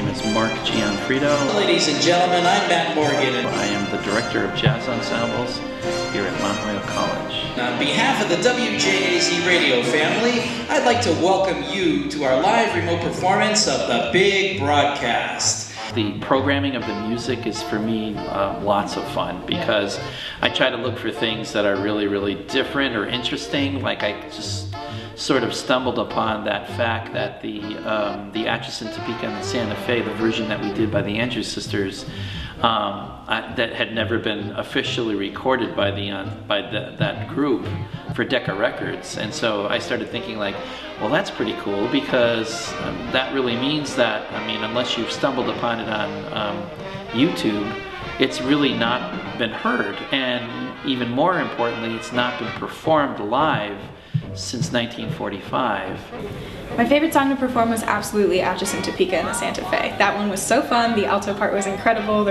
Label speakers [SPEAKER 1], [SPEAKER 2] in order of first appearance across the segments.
[SPEAKER 1] name is Mark Gianfrido.
[SPEAKER 2] Ladies and gentlemen, I'm Matt Morgan.
[SPEAKER 1] I am the Director of Jazz Ensembles here at Mount Holyoke College.
[SPEAKER 2] On behalf of the WJAZ radio family, I'd like to welcome you to our live remote performance of The Big Broadcast.
[SPEAKER 1] The programming of the music is, for me, lots of fun because I try to look for things that are really, really different or interesting. Like I just sort of stumbled upon that fact that the Atchison, Topeka, and the Santa Fe, the version that we did by the Andrews Sisters, that had never been officially recorded by that group for Decca Records. And so I started thinking like, well, that's pretty cool because that really means that, I mean, unless you've stumbled upon it on YouTube, it's really not been heard. And even more importantly, it's not been performed live since 1945.
[SPEAKER 3] My favorite song to perform was absolutely Atchison, Topeka, and the Santa Fe. That one was so fun. The alto part was incredible.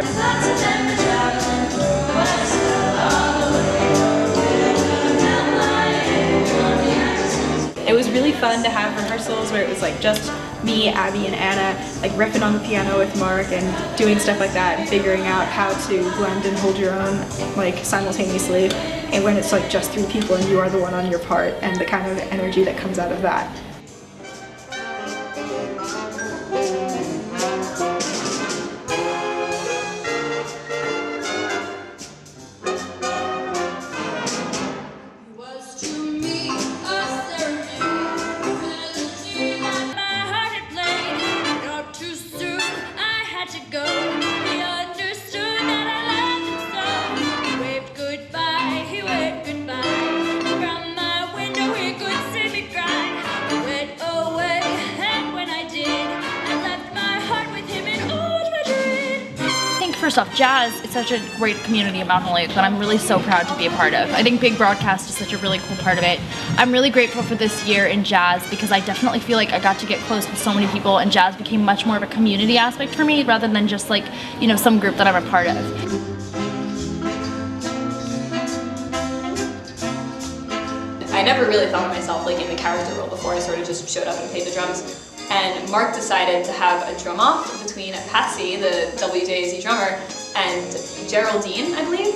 [SPEAKER 3] It was really fun to have rehearsals where it was like just me, Abby, and Anna like riffing on the piano with Mark and doing stuff like that and figuring out how to blend and hold your own like simultaneously, and when it's like just three people and you are the one on your part and the kind of energy that comes out of that.
[SPEAKER 4] First off, jazz is such a great community in Mount Holyoke that I'm really so proud to be a part of. I think Big Broadcast is such a really cool part of it. I'm really grateful for this year in jazz because I definitely feel like I got to get close with so many people, and jazz became much more of a community aspect for me rather than just like, you know, some group that I'm a part of.
[SPEAKER 5] I never really thought of myself like in the character role before. I sort of just showed up and played the drums. And Mark decided to have a drum off between Patsy, the WJAZ drummer, and Geraldine, I believe,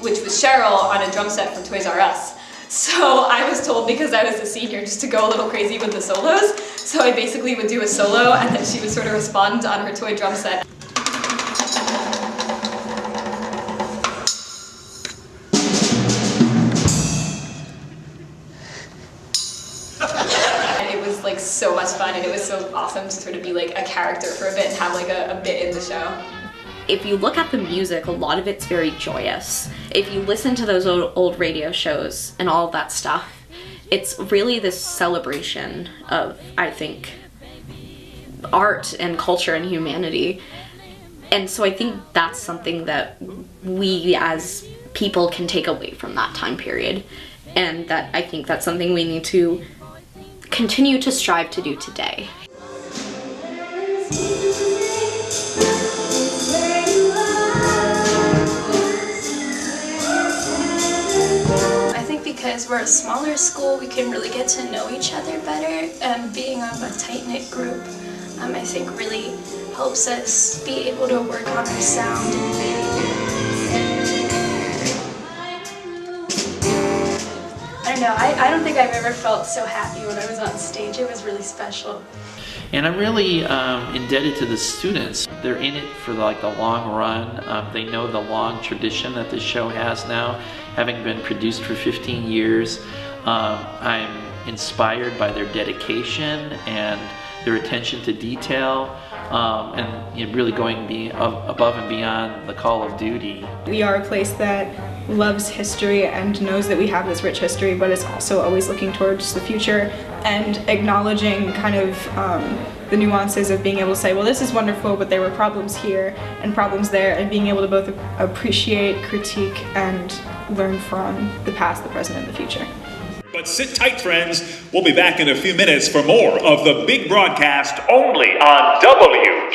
[SPEAKER 5] which was Cheryl on a drum set from Toys R Us. So I was told, because I was a senior, just to go a little crazy with the solos. So I basically would do a solo and then she would sort of respond on her toy drum set. Like so much fun, and it was so awesome to sort of be like a character for a bit and have like a bit in the show.
[SPEAKER 6] If you look at the music, a lot of it's very joyous. If you listen to those old radio shows and all of that stuff, it's really this celebration of, I think, art and culture and humanity. And so I think that's something that we as people can take away from that time period, and that I think that's something we need to continue to strive to do today.
[SPEAKER 7] I think because we're a smaller school, we can really get to know each other better, and being a tight-knit group, I think really helps us be able to work on our sound. I don't think I've ever felt so happy when I was on stage. It was really special.
[SPEAKER 1] And I'm really indebted to the students. They're in it for like the long run. They know the long tradition that this show has now, having been produced for 15 years. I'm inspired by their dedication and their attention to detail, and really going above and beyond the call of duty.
[SPEAKER 3] We are a place that loves history and knows that we have this rich history, but is also always looking towards the future and acknowledging kind of the nuances of being able to say, well, this is wonderful, but there were problems here and problems there, and being able to both appreciate, critique, and learn from the past, the present, and the future.
[SPEAKER 8] But sit tight, friends. We'll be back in a few minutes for more of The Big Broadcast, only on WJAZ.